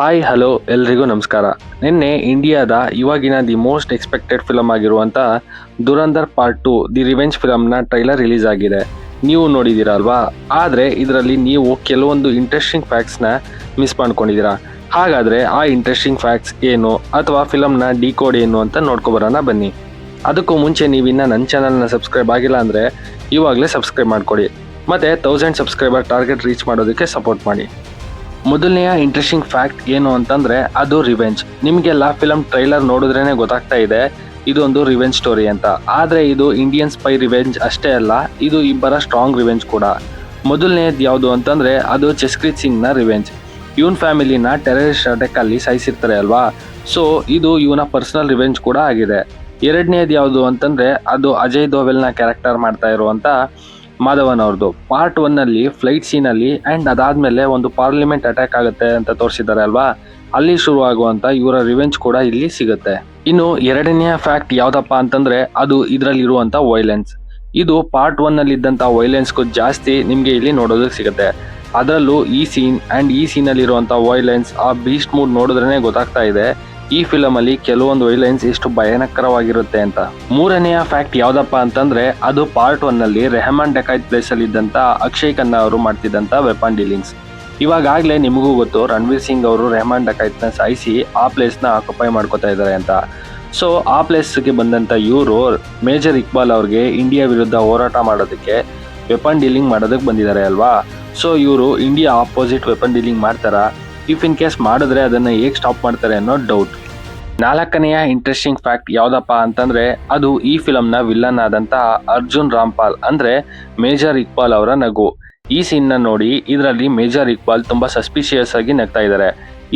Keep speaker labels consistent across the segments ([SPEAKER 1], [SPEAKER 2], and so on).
[SPEAKER 1] Hi hello ಎಲ್ರಿಗೂ ನಮಸ್ಕಾರ. ನಿನ್ನೆ ಇಂಡಿಯಾದ ಇವಾಗಿನ ದಿ ಮೋಸ್ಟ್ ಎಕ್ಸ್ಪೆಕ್ಟೆಡ್ ಫಿಲಮ್ ಆಗಿರುವಂಥ ದುರಂಧರ್ ಪಾರ್ಟ್ 2 ದಿ ರಿವೆಂಜ್ ಫಿಲಮ್ನ ಟ್ರೈಲರ್ ರಿಲೀಸ್ ಆಗಿದೆ. ನೀವು ನೋಡಿದ್ದೀರಾ ಅಲ್ವಾ? ಆದರೆ ಇದರಲ್ಲಿ ನೀವು ಕೆಲವೊಂದು ಇಂಟ್ರೆಸ್ಟಿಂಗ್ ಫ್ಯಾಕ್ಟ್ಸ್ನ ಮಿಸ್ ಮಾಡ್ಕೊಂಡಿದ್ದೀರಾ. ಹಾಗಾದರೆ ಆ ಇಂಟ್ರೆಸ್ಟಿಂಗ್ ಫ್ಯಾಕ್ಟ್ಸ್ ಏನು ಅಥವಾ ಫಿಲಮ್ನ ಡಿಕೋಡ್ ಏನು ಅಂತ ನೋಡ್ಕೊಬರೋಣ ಬನ್ನಿ. ಅದಕ್ಕೂ ಮುಂಚೆ ನೀವಿನ್ನ ನನ್ನ ಚಾನಲ್ನ ಸಬ್ಸ್ಕ್ರೈಬ್ ಆಗಿಲ್ಲ ಅಂದರೆ ಇವಾಗಲೇ ಸಬ್ಸ್ಕ್ರೈಬ್ ಮಾಡಿಕೊಡಿ. ಮತ್ತು 1000 ಸಬ್ಸ್ಕ್ರೈಬರ್ ಟಾರ್ಗೆಟ್ ರೀಚ್ ಮಾಡೋದಕ್ಕೆ ಸಪೋರ್ಟ್ ಮಾಡಿ. ಮೊದಲನೆಯ ಇಂಟ್ರೆಸ್ಟಿಂಗ್ ಫ್ಯಾಕ್ಟ್ ಏನು ಅಂತಂದರೆ ಅದು ರಿವೆಂಜ್. ನಿಮಗೆಲ್ಲ ಫಿಲಮ್ ಟ್ರೈಲರ್ ನೋಡಿದ್ರೇ ಗೊತ್ತಾಗ್ತಾ ಇದೆ ಇದೊಂದು ರಿವೆಂಜ್ ಸ್ಟೋರಿ ಅಂತ. ಆದರೆ ಇದು ಇಂಡಿಯನ್ ಸ್ಪೈ ರಿವೆಂಜ್ ಅಷ್ಟೇ ಅಲ್ಲ, ಇದು ಇಬ್ಬರ ಸ್ಟ್ರಾಂಗ್ ರಿವೆಂಜ್ ಕೂಡ. ಮೊದಲನೇದು ಯಾವುದು ಅಂತಂದರೆ ಅದು ಜಸ್ಪ್ರೀತ್ ಸಿಂಗ್ನ ರಿವೆಂಜ್. ಇವನ್ ಫ್ಯಾಮಿಲಿನ ಟೆರರಿಸ್ಟ್ ಅಟ್ಯಾಕಲ್ಲಿ ಸಾಯಿಸಿರ್ತಾರೆ ಅಲ್ವಾ, ಸೊ ಇದು ಇವನ ಪರ್ಸನಲ್ ರಿವೆಂಜ್ ಕೂಡ ಆಗಿದೆ. ಎರಡನೇದು ಯಾವುದು ಅಂತಂದರೆ ಅದು ಅಜಯ್ ದೋವೆಲ್ನ ಕ್ಯಾರೆಕ್ಟರ್ ಮಾಡ್ತಾ ಇರುವಂಥ ಮಾಧವನ್ ಅವ್ರದ್ದು. ಪಾರ್ಟ್ 1ನಲ್ಲಿ ಫ್ಲೈಟ್ ಸೀನಲ್ಲಿ ಆ್ಯಂಡ್ ಅದಾದಮೇಲೆ ಒಂದು ಪಾರ್ಲಿಮೆಂಟ್ ಅಟ್ಯಾಕ್ ಆಗುತ್ತೆ ಅಂತ ತೋರಿಸಿದ್ದಾರೆ ಅಲ್ವಾ, ಅಲ್ಲಿ ಶುರುವಾಗುವಂಥ ಇವರ ರಿವೆಂಜ್ ಕೂಡ ಇಲ್ಲಿ ಸಿಗುತ್ತೆ. ಇನ್ನು ಎರಡನೆಯ ಫ್ಯಾಕ್ಟ್ ಯಾವುದಪ್ಪ ಅಂತಂದರೆ ಅದು ಇದರಲ್ಲಿರುವಂಥ ವೈಲೆನ್ಸ್. ಇದು ಪಾರ್ಟ್ 1ನಲ್ಲಿ ಇದ್ದಂಥ ವೈಲೆನ್ಸ್ಗೂ ಜಾಸ್ತಿ ನಿಮಗೆ ಇಲ್ಲಿ ನೋಡೋದಕ್ಕೆ ಸಿಗುತ್ತೆ. ಅದರಲ್ಲೂ ಈ ಸೀನ್ ಆ್ಯಂಡ್ ಈ ಸೀನಲ್ಲಿರುವಂಥ ವೈಲೆನ್ಸ್, ಆ ಬೀಸ್ಟ್ ಮೂಡ್ ನೋಡಿದ್ರೇ ಗೊತ್ತಾಗ್ತಾ ಇದೆ ಈ ಫಿಲಮಲ್ಲಿ ಕೆಲವೊಂದು ವೈಲೆನ್ಸ್ ಎಷ್ಟು ಭಯಾನಕರವಾಗಿರುತ್ತೆ ಅಂತ. ಮೂರನೆಯ ಫ್ಯಾಕ್ಟ್ ಯಾವುದಪ್ಪ ಅಂತಂದರೆ ಅದು ಪಾರ್ಟ್ 1ನಲ್ಲಿ ರೆಹಮಾನ್ ಡಕಾಯ್ತ್ ಪ್ಲೇಸಲ್ಲಿ ಇದ್ದಂಥ ಅಕ್ಷಯ್ ಖನ್ನಾ ಅವರು ಮಾಡ್ತಿದ್ದಂಥ ವೆಪನ್ ಡೀಲಿಂಗ್ಸ್. ಇವಾಗಲೇ ನಿಮಗೂ ಗೊತ್ತು ರಣವೀರ್ ಸಿಂಗ್ ಅವರು ರೆಹಮಾನ್ ಡಕಾಯ್ತ್ನ ಸಾಯಿಸಿ ಆ ಪ್ಲೇಸ್ನ ಆಕ್ಯುಪೈ ಮಾಡ್ಕೋತಾ ಇದ್ದಾರೆ ಅಂತ. ಸೊ ಆ ಪ್ಲೇಸ್ಗೆ ಬಂದಂಥ ಇವರು ಮೇಜರ್ ಇಕ್ಬಾಲ್ ಅವ್ರಿಗೆ ಇಂಡಿಯಾ ವಿರುದ್ಧ ಹೋರಾಟ ಮಾಡೋದಕ್ಕೆ ವೆಪನ್ ಡೀಲಿಂಗ್ ಮಾಡೋದಕ್ಕೆ ಬಂದಿದ್ದಾರೆ ಅಲ್ವಾ. ಸೊ ಇವರು ಇಂಡಿಯಾ ಆಪೋಸಿಟ್ ವೆಪನ್ ಡೀಲಿಂಗ್ ಮಾಡ್ತಾರಾ? ಇಫ್ ಇನ್ ಕೇಸ್ ಮಾಡಿದ್ರೆ ಅದನ್ನು ಹೇಗೆ ಸ್ಟಾಪ್ ಮಾಡ್ತಾರೆ ಅನ್ನೋ ಡೌಟ್. ನಾಲ್ಕನೆಯ ಇಂಟ್ರೆಸ್ಟಿಂಗ್ ಫ್ಯಾಕ್ಟ್ ಯಾವುದಪ್ಪ ಅಂತಂದರೆ ಅದು ಈ ಫಿಲಮ್ನ ವಿಲ್ಲನ್ ಆದಂಥ ಅರ್ಜುನ್ ರಾಮ್ಪಾಲ್ ಅಂದರೆ ಮೇಜರ್ ಇಕ್ಬಾಲ್ ಅವರ ನಗು. ಈ ಸೀನ್ನ ನೋಡಿ ಇದರಲ್ಲಿ ಮೇಜರ್ ಇಕ್ಬಾಲ್ ತುಂಬ ಸಸ್ಪಿಷಿಯಸ್ ಆಗಿ ನಗ್ತಾ ಇದ್ದಾರೆ.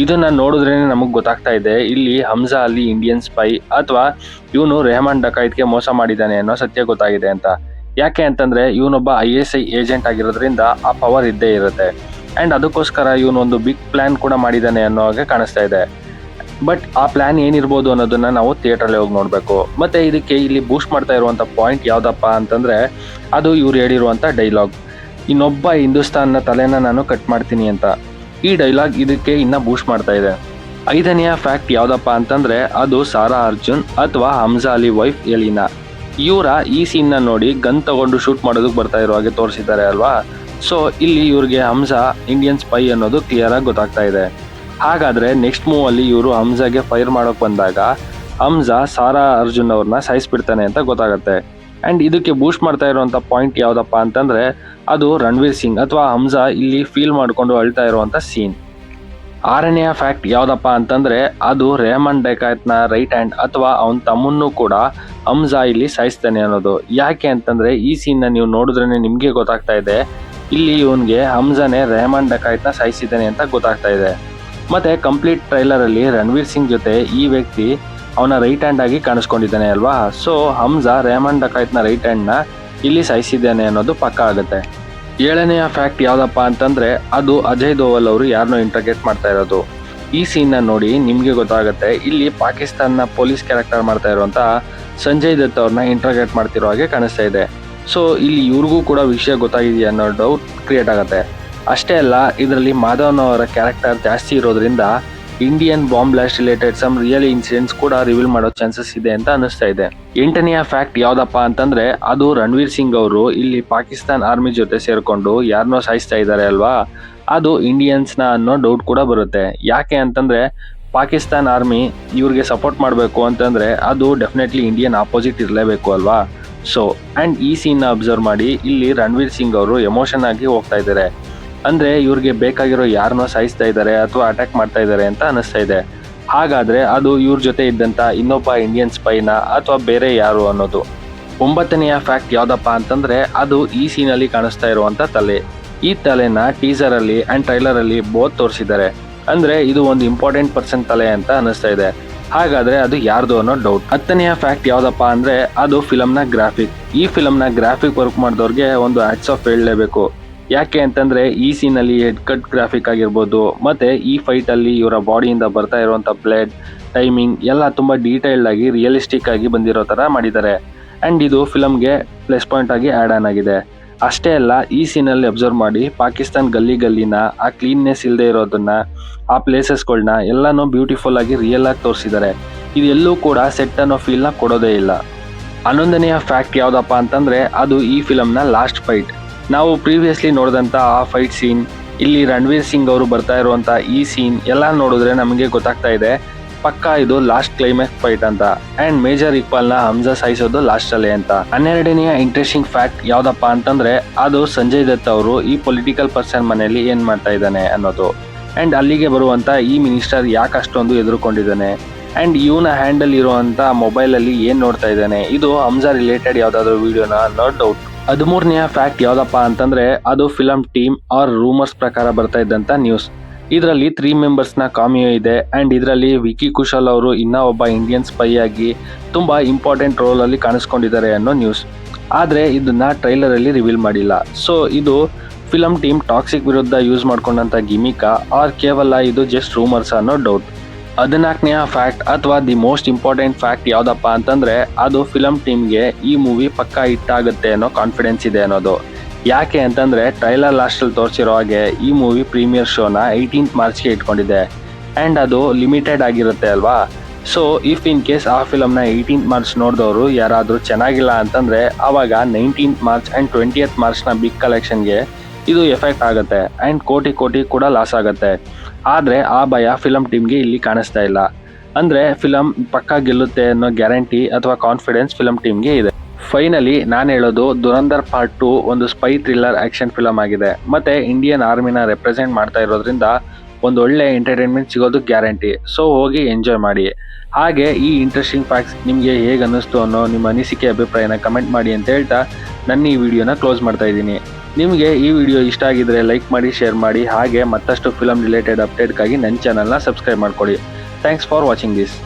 [SPEAKER 1] ಇದನ್ನು ನೋಡಿದ್ರೇ ನಮಗೆ ಗೊತ್ತಾಗ್ತಾ ಇದೆ ಇಲ್ಲಿ ಹಮ್ಜಾ ಅಲ್ಲಿ ಇಂಡಿಯನ್ ಸ್ಪೈ ಅಥವಾ ಇವನು ರೆಹಮಾನ್ ಡಕಾಯ್ತ್ಗೆ ಮೋಸ ಮಾಡಿದ್ದಾನೆ ಅನ್ನೋ ಸತ್ಯ ಗೊತ್ತಾಗಿದೆ ಅಂತ. ಯಾಕೆ ಅಂತಂದರೆ ಇವನೊಬ್ಬ ISI ಏಜೆಂಟ್ ಆಗಿರೋದ್ರಿಂದ ಆ ಪವರ್ ಇದ್ದೇ ಇರುತ್ತೆ. ಆ್ಯಂಡ್ ಅದಕ್ಕೋಸ್ಕರ ಇವನೊಂದು ಬಿಗ್ ಪ್ಲ್ಯಾನ್ ಕೂಡ ಮಾಡಿದ್ದಾನೆ ಅನ್ನೋ ಹಾಗೆ ಕಾಣಿಸ್ತಾ ಇದೆ. ಬಟ್ ಆ ಪ್ಲ್ಯಾನ್ ಏನಿರ್ಬೋದು ಅನ್ನೋದನ್ನು ನಾವು ಥಿಯೇಟ್ರಲ್ಲಿ ಹೋಗಿ ನೋಡಬೇಕು. ಮತ್ತು ಇದಕ್ಕೆ ಇಲ್ಲಿ ಬೂಸ್ಟ್ ಮಾಡ್ತಾ ಇರುವಂಥ ಪಾಯಿಂಟ್ ಯಾವುದಪ್ಪ ಅಂತಂದರೆ ಅದು ಇವ್ರು ಹೇಳಿರುವಂಥ ಡೈಲಾಗ್, ಇನ್ನೊಬ್ಬ ಹಿಂದೂಸ್ತಾನ್ನ ತಲೆನ ನಾನು ಕಟ್ ಮಾಡ್ತೀನಿ ಅಂತ. ಈ ಡೈಲಾಗ್ ಇದಕ್ಕೆ ಇನ್ನೂ ಬೂಸ್ಟ್ ಮಾಡ್ತಾ ಇದೆ. ಐದನೆಯ ಫ್ಯಾಕ್ಟ್ ಯಾವುದಪ್ಪ ಅಂತಂದರೆ ಅದು ಸಾರಾ ಅರ್ಜುನ್ ಅಥವಾ ಹಮ್ಜಾ ಅಲಿ ವೈಫ್ ಎಲಿನಾ. ಇವರ ಈ ಸೀನ್ನ ನೋಡಿ ಗನ್ ತಗೊಂಡು ಶೂಟ್ ಮಾಡೋದಕ್ಕೆ ಬರ್ತಾ ಇರೋ ಹಾಗೆ ತೋರಿಸಿದ್ದಾರೆ ಅಲ್ವಾ. ಸೊ ಇಲ್ಲಿ ಇವ್ರಿಗೆ ಹಮ್ಜಾ ಇಂಡಿಯನ್ ಸ್ಪೈ ಅನ್ನೋದು ಕ್ಲಿಯರ್ ಆಗಿ ಗೊತ್ತಾಗ್ತಾ ಇದೆ. ಹಾಗಾದರೆ ನೆಕ್ಸ್ಟ್ ಮೂವಲ್ಲಿ ಇವರು ಹಮ್ಜಾಗೆ ಫೈರ್ ಮಾಡೋಕೆ ಬಂದಾಗ ಹಮ್ಜಾ ಸಾರಾ ಅರ್ಜುನ್ ಅವ್ರನ್ನ ಸಾಯಿಸ್ಬಿಡ್ತಾನೆ ಅಂತ ಗೊತ್ತಾಗುತ್ತೆ. ಆ್ಯಂಡ್ ಇದಕ್ಕೆ ಬೂಸ್ಟ್ ಮಾಡ್ತಾ ಇರುವಂಥ ಪಾಯಿಂಟ್ ಯಾವುದಪ್ಪ ಅಂತಂದರೆ ಅದು ರಣವೀರ್ ಸಿಂಗ್ ಅಥವಾ ಹಮ್ಜಾ ಇಲ್ಲಿ ಫೀಲ್ ಮಾಡಿಕೊಂಡು ಅಳ್ತಾ ಇರುವಂಥ ಸೀನ್. ಆರನೆಯ ಫ್ಯಾಕ್ಟ್ ಯಾವುದಪ್ಪ ಅಂತಂದರೆ ಅದು ರೆಹಮಾನ್ ಡಕಾಯ್ತ್ನ ರೈಟ್ ಹ್ಯಾಂಡ್ ಅಥವಾ ಅವನ ತಮ್ಮನ್ನು ಕೂಡ ಹಮ್ಜಾ ಇಲ್ಲಿ ಸಾಯಿಸ್ತಾನೆ ಅನ್ನೋದು. ಯಾಕೆ ಅಂತಂದರೆ ಈ ಸೀನ್ನ ನೀವು ನೋಡಿದ್ರೇ ನಿಮಗೆ ಗೊತ್ತಾಗ್ತಾ ಇದೆ ಇಲ್ಲಿ ಇವನಿಗೆ ಹಮ್ಜಾನೇ ರೆಹಮಾನ್ ಡಕಾಯ್ತ್ನ ಸಾಯಿಸಿದ್ದಾನೆ ಅಂತ ಗೊತ್ತಾಗ್ತಾ ಇದೆ. ಮತ್ತು ಕಂಪ್ಲೀಟ್ ಟ್ರೈಲರಲ್ಲಿ ರಣವೀರ್ ಸಿಂಗ್ ಜೊತೆ ಈ ವ್ಯಕ್ತಿ ಅವನ ರೈಟ್ ಹ್ಯಾಂಡ್ ಆಗಿ ಕಾಣಿಸ್ಕೊಂಡಿದ್ದಾನೆ ಅಲ್ವಾ. ಸೊ ಹಮ್ಜಾ ರೆಹಮಾನ್ ಡಕಾಯ್ತ್ನ ರೈಟ್ ಹ್ಯಾಂಡ್ನ ಇಲ್ಲಿ ಸಾಯಿಸಿದ್ದಾನೆ ಅನ್ನೋದು ಪಕ್ಕ ಆಗುತ್ತೆ. ಏಳನೆಯ ಫ್ಯಾಕ್ಟ್ ಯಾವುದಪ್ಪ ಅಂತಂದರೆ ಅದು ಅಜಯ್ ದೋವಲ್ ಅವರು ಯಾರನ್ನೋ ಇಂಟ್ರಗೇಟ್ ಮಾಡ್ತಾ ಇರೋದು. ಈ ಸೀನ್ನ ನೋಡಿ ನಿಮಗೆ ಗೊತ್ತಾಗುತ್ತೆ ಇಲ್ಲಿ ಪಾಕಿಸ್ತಾನ್ನ ಪೊಲೀಸ್ ಕ್ಯಾರೆಕ್ಟರ್ ಮಾಡ್ತಾ ಇರುವಂಥ ಸಂಜಯ್ ದತ್ ಅವ್ರನ್ನ ಇಂಟ್ರಗೇಟ್ ಮಾಡ್ತಿರೋ ಹಾಗೆ ಕಾಣಿಸ್ತಾ ಇದೆ. ಸೊ ಇಲ್ಲಿ ಇವ್ರಿಗೂ ಕೂಡ ವಿಷಯ ಗೊತ್ತಾಗಿದೆಯಾ ಅನ್ನೋ ಡೌಟ್ ಕ್ರಿಯೇಟ್ ಆಗುತ್ತೆ. ಅಷ್ಟೇ ಅಲ್ಲ, ಇದರಲ್ಲಿ ಮಾಧವನ್ ಅವರ ಕ್ಯಾರೆಕ್ಟರ್ ಜಾಸ್ತಿ ಇರೋದ್ರಿಂದ Indian bomb blast related some real incidents ಕೂಡ ರಿವೀಲ್ ಮಾಡೋ ಚಾನ್ಸಸ್ ಇದೆ ಅಂತ ಅನ್ನಿಸ್ತಾ ಇದೆ. ಎಂಟನೆಯ ಫ್ಯಾಕ್ಟ್ ಯಾವುದಪ್ಪ ಅಂತಂದರೆ ಅದು ರಣವೀರ್ ಸಿಂಗ್ ಅವರು ಇಲ್ಲಿ ಪಾಕಿಸ್ತಾನ್ ಆರ್ಮಿ ಜೊತೆ ಸೇರಿಕೊಂಡು ಯಾರನ್ನೋ ಸಾಯಿಸ್ತಾ ಇದ್ದಾರೆ ಅಲ್ವಾ, ಅದು ಇಂಡಿಯನ್ಸ್ನ ಅನ್ನೋ ಡೌಟ್ ಕೂಡ ಬರುತ್ತೆ. ಯಾಕೆ ಅಂತಂದರೆ ಪಾಕಿಸ್ತಾನ್ ಆರ್ಮಿ ಇವ್ರಿಗೆ ಸಪೋರ್ಟ್ ಮಾಡಬೇಕು ಅಂತಂದರೆ ಅದು ಡೆಫಿನೆಟ್ಲಿ ಇಂಡಿಯನ್ ಆಪೋಸಿಟ್ ಇರಲೇಬೇಕು ಅಲ್ವಾ. ಸೊ ಆ್ಯಂಡ್ ಈ ಸೀನ್ನ ಅಬ್ಸರ್ವ್ ಮಾಡಿ ಇಲ್ಲಿ ರಣವೀರ್ ಸಿಂಗ್ ಅವರು ಎಮೋಷನ್ ಆಗಿ ಹೋಗ್ತಾ ಇದ್ದಾರೆ. ಅಂದರೆ ಇವ್ರಿಗೆ ಬೇಕಾಗಿರೋ ಯಾರನ್ನೋ ಸಾಯಿಸ್ತಾ ಇದ್ದಾರೆ ಅಥವಾ ಅಟ್ಯಾಕ್ ಮಾಡ್ತಾ ಇದ್ದಾರೆ ಅಂತ ಅನ್ನಿಸ್ತಾ ಇದೆ. ಹಾಗಾದರೆ ಅದು ಇವ್ರ ಜೊತೆ ಇದ್ದಂಥ ಇನ್ನೊಬ್ಬ ಇಂಡಿಯನ್ ಸ್ಪೈನ ಅಥವಾ ಬೇರೆ ಯಾರು ಅನ್ನೋದು. ಒಂಬತ್ತನೆಯ ಫ್ಯಾಕ್ಟ್ ಯಾವುದಪ್ಪ ಅಂತಂದರೆ ಅದು ಈ ಸೀನಲ್ಲಿ ಕಾಣಿಸ್ತಾ ಇರುವಂಥ ತಲೆ. ಈ ತಲೆನ ಟೀಸರಲ್ಲಿ ಆ್ಯಂಡ್ ಟ್ರೈಲರಲ್ಲಿ ಬೋತ್ ತೋರಿಸಿದ್ದಾರೆ. ಅಂದರೆ ಇದು ಒಂದು ಇಂಪಾರ್ಟೆಂಟ್ ಪರ್ಸನ್ ತಲೆ ಅಂತ ಅನ್ನಿಸ್ತಾ ಇದೆ. ಹಾಗಾದರೆ ಅದು ಯಾರ್ದು ಅನ್ನೋ ಡೌಟ್. ಹತ್ತನೆಯ ಫ್ಯಾಕ್ಟ್ ಯಾವುದಪ್ಪ ಅಂದರೆ ಅದು ಫಿಲಮ್ನ ಗ್ರಾಫಿಕ್. ಈ ಫಿಲಮ್ನ ಗ್ರಾಫಿಕ್ ವರ್ಕ್ ಮಾಡಿದವ್ರಿಗೆ ಒಂದು ಹ್ಯಾಟ್ಸ್ ಆಫ್ ಹೇಳಲೇಬೇಕು. ಯಾಕೆ ಅಂತಂದರೆ ಈ ಸೀನಲ್ಲಿ ಹೆಡ್ ಕಟ್ ಗ್ರಾಫಿಕ್ ಆಗಿರ್ಬೋದು, ಮತ್ತು ಈ ಫೈಟಲ್ಲಿ ಇವರ ಬಾಡಿಯಿಂದ ಬರ್ತಾ ಇರುವಂಥ ಬ್ಲಡ್ ಟೈಮಿಂಗ್ ಎಲ್ಲ ತುಂಬ ಡೀಟೇಲ್ಡ್ ಆಗಿ ರಿಯಲಿಸ್ಟಿಕ್ ಆಗಿ ಬಂದಿರೋ ಥರ ಮಾಡಿದ್ದಾರೆ. ಆ್ಯಂಡ್ ಇದು ಫಿಲಮ್ಗೆ ಪ್ಲಸ್ ಪಾಯಿಂಟ್ ಆಗಿ ಆ್ಯಡ್ ಆನ್ ಆಗಿದೆ. ಅಷ್ಟೇ ಅಲ್ಲ, ಈ ಸೀನಲ್ಲಿ ಅಬ್ಸರ್ವ್ ಮಾಡಿ, ಪಾಕಿಸ್ತಾನ್ ಗಲ್ಲಿನ ಆ ಕ್ಲೀನ್ನೆಸ್ ಇಲ್ಲದೆ ಇರೋದನ್ನ, ಆ ಪ್ಲೇಸಸ್ಗಳನ್ನ ಎಲ್ಲಾನು ಬ್ಯೂಟಿಫುಲ್ ಆಗಿ ರಿಯಲ್ ಆಗಿ ತೋರಿಸಿದ್ದಾರೆ. ಇದೆಲ್ಲೂ ಕೂಡ ಸೆಟ್ ಅನ್ನೋ ಫೀಲ್ನ ಕೊಡೋದೇ ಇಲ್ಲ. 11ನೆಯ ಫ್ಯಾಕ್ಟ್ ಯಾವುದಪ್ಪ ಅಂತಂದ್ರೆ ಅದು ಈ ಫಿಲಮ್ನ ಲಾಸ್ಟ್ ಫೈಟ್. ನಾವು ಪ್ರೀವಿಯಸ್ಲಿ ನೋಡಿದಂಥ ಆ ಫೈಟ್ ಸೀನ್, ಇಲ್ಲಿ ರಣವೀರ್ ಸಿಂಗ್ ಅವರು ಬರ್ತಾ ಇರುವಂಥ ಈ ಸೀನ್ ಎಲ್ಲ ನೋಡಿದ್ರೆ ನಮಗೆ ಗೊತ್ತಾಗ್ತಾ ಇದೆ ಪಕ್ಕಾ ಇದು ಲಾಸ್ಟ್ ಕ್ಲೈಮ್ಯಾಕ್ಸ್ ಫೈಟ್ ಅಂತ. ಅಂಡ್ ಮೇಜರ್ ಇಕ್ಬಾಲ್ನ ಹಮ್ಜಾ ಸಾಯಿಸೋದು ಲಾಸ್ಟ್ ಅಲ್ಲೇ ಅಂತ. 12ನೆಯ ಇಂಟ್ರೆಸ್ಟಿಂಗ್ ಫ್ಯಾಕ್ಟ್ ಯಾವ್ದಪ್ಪ ಅಂತಂದ್ರೆ ಅದು ಸಂಜಯ್ ದತ್ ಅವರು ಈ ಪೊಲಿಟಿಕಲ್ ಪರ್ಸನ್ ಮನೆಯಲ್ಲಿ ಏನ್ ಮಾಡ್ತಾ ಇದ್ದಾನೆ ಅನ್ನೋದು. ಅಂಡ್ ಅಲ್ಲಿಗೆ ಬರುವಂತ ಈ ಮಿನಿಸ್ಟರ್ ಯಾಕೆ ಅಷ್ಟೊಂದು ಎದುರುಕೊಂಡಿದ್ದಾನೆ, ಅಂಡ್ ಇವನ ಹ್ಯಾಂಡಲ್ ಇರುವಂತ ಮೊಬೈಲ್ ಅಲ್ಲಿ ಏನ್ ನೋಡ್ತಾ ಇದ್ದಾನೆ, ಇದು ಹಮ್ಜಾ ರಿಲೇಟೆಡ್ ಯಾವ್ದಾದ್ರು ವಿಡಿಯೋನ, ನೋ ಡೌಟ್. 13ನೆಯ ಫ್ಯಾಕ್ಟ್ ಯಾವ್ದಪ್ಪ ಅಂತಂದ್ರೆ ಅದು ಫಿಲಂ ಟೀಮ್ ಆರ್ ರೂಮರ್ಸ್ ಪ್ರಕಾರ ಬರ್ತಾ ಇದ್ದಂತ ನ್ಯೂಸ್. ಇದರಲ್ಲಿ 3 ಮೆಂಬರ್ಸ್ನ ಕಾಮಿಯೋ ಇದೆ. ಅಂಡ್ ಇದರಲ್ಲಿ ವಿಕಿ ಕುಶಲ್ ಅವರು ಇನ್ನೂ ಒಬ್ಬ ಇಂಡಿಯನ್ ಸ್ಪೈ ಆಗಿ ತುಂಬಾ ಇಂಪಾರ್ಟೆಂಟ್ ರೋಲ್ ಅಲ್ಲಿ ಕಾಣಿಸ್ಕೊಂಡಿದ್ದಾರೆ ಅನ್ನೋ ನ್ಯೂಸ್. ಆದ್ರೆ ಇದನ್ನ ಟ್ರೈಲರ್ ಅಲ್ಲಿ ರಿವೀಲ್ ಮಾಡಿಲ್ಲ. ಸೊ ಇದು ಫಿಲಂ ಟೀಮ್ ಟಾಕ್ಸಿಕ್ ವಿರುದ್ಧ ಯೂಸ್ ಮಾಡ್ಕೊಂಡಂತ ಗಿಮಿಕಾ ಆರ್ ಕೇವಲ ಇದು ಜಸ್ಟ್ ರೂಮರ್ಸ್ ಅನ್ನೋ ಡೌಟ್. 14ನೆಯ ಫ್ಯಾಕ್ಟ್ ಅಥವಾ ದಿ ಮೋಸ್ಟ್ ಇಂಪಾರ್ಟೆಂಟ್ ಫ್ಯಾಕ್ಟ್ ಯಾವ್ದಪ್ಪ ಅಂತಂದ್ರೆ ಅದು ಫಿಲಂ ಟೀಮ್ಗೆ ಈ ಮೂವಿ ಪಕ್ಕಾ ಹಿಟ್ ಆಗುತ್ತೆ ಅನ್ನೋ ಕಾನ್ಫಿಡೆನ್ಸ್ ಇದೆ ಅನ್ನೋದು. ಯಾಕೆ ಅಂತಂದ್ರೆ ಟ್ರೈಲರ್ ಲಾಸ್ಟಲ್ಲಿ ತೋರಿಸಿರೋ ಹಾಗೆ ಈ ಮೂವಿ ಪ್ರೀಮಿಯರ್ ಶೋನ 18th ಮಾರ್ಚ್ಗೆ ಇಟ್ಕೊಂಡಿದೆ. ಆ್ಯಂಡ್ ಅದು ಲಿಮಿಟೆಡ್ ಆಗಿರುತ್ತೆ ಅಲ್ವಾ. ಸೊ ಇಫ್ ಇನ್ ಕೇಸ್ ಆ ಫಿಲಮ್ನ 18th ಮಾರ್ಚ್ ನೋಡಿದವರು ಯಾರಾದರೂ ಚೆನ್ನಾಗಿಲ್ಲ ಅಂತಂದರೆ ಆವಾಗ 19th ಮಾರ್ಚ್ ಆ್ಯಂಡ್ 20th ಮಾರ್ಚ್ನ ಬಿಗ್ ಕಲೆಕ್ಷನ್ಗೆ ಇದು ಎಫೆಕ್ಟ್ ಆಗುತ್ತೆ. ಆ್ಯಂಡ್ ಕೋಟಿ ಕೂಡ ಲಾಸ್ ಆಗುತ್ತೆ. ಆದರೆ ಆ ಭಯ ಫಿಲಮ್ ಟೀಮ್ಗೆ ಇಲ್ಲಿ ಕಾಣಿಸ್ತಾ ಇಲ್ಲ. ಅಂದರೆ ಫಿಲಮ್ ಪಕ್ಕಾ ಗೆಲ್ಲುತ್ತೆ ಅನ್ನೋ ಗ್ಯಾರಂಟಿ ಅಥವಾ ಕಾನ್ಫಿಡೆನ್ಸ್ ಫಿಲಮ್ ಟೀಮ್ಗೆ ಇದೆ. ಫೈನಲಿ ನಾನು ಹೇಳೋದು, ದುರಂಧರ್ ಪಾರ್ಟ್ 2 ಒಂದು ಸ್ಪೈ ಥ್ರಿಲ್ಲರ್ ಆಕ್ಷನ್ ಫಿಲಮ್ ಆಗಿದೆ. ಮತ್ತೆ ಇಂಡಿಯನ್ ಆರ್ಮಿನ ರೆಪ್ರೆಸೆಂಟ್ ಮಾಡ್ತಾ ಇರೋದ್ರಿಂದ ಒಂದು ಒಳ್ಳೆ ಎಂಟರ್ಟೈನ್ಮೆಂಟ್ ಸಿಗೋದು ಗ್ಯಾರಂಟಿ. ಸೊ ಹೋಗಿ ಎಂಜಾಯ್ ಮಾಡಿ. ಹಾಗೆ ಈ ಇಂಟ್ರೆಸ್ಟಿಂಗ್ ಫ್ಯಾಕ್ಟ್ಸ್ ನಿಮಗೆ ಹೇಗೆ ಅನ್ನಿಸ್ತು ಅನ್ನೋ ನಿಮ್ಮ ಅನಿಸಿಕೆ ಅಭಿಪ್ರಾಯನ ಕಮೆಂಟ್ ಮಾಡಿ ಅಂತ ಹೇಳ್ತಾ ನನ್ನ ಈ ವಿಡಿಯೋನ ಕ್ಲೋಸ್ ಮಾಡ್ತಾ ಇದ್ದೀನಿ. ನಿಮಗೆ ಈ ವಿಡಿಯೋ ಇಷ್ಟ ಆಗಿದ್ರೆ ಲೈಕ್ ಮಾಡಿ, ಶೇರ್ ಮಾಡಿ. ಹಾಗೆ ಮತ್ತಷ್ಟು ಫಿಲಮ್ ರಿಲೇಟೆಡ್ ಅಪ್ಡೇಟ್ಗಾಗಿ ನನ್ನ ಚಾನಲ್ನ ಸಬ್ಸ್ಕ್ರೈಬ್ ಮಾಡ್ಕೊಳ್ಳಿ. Thanks for watching this.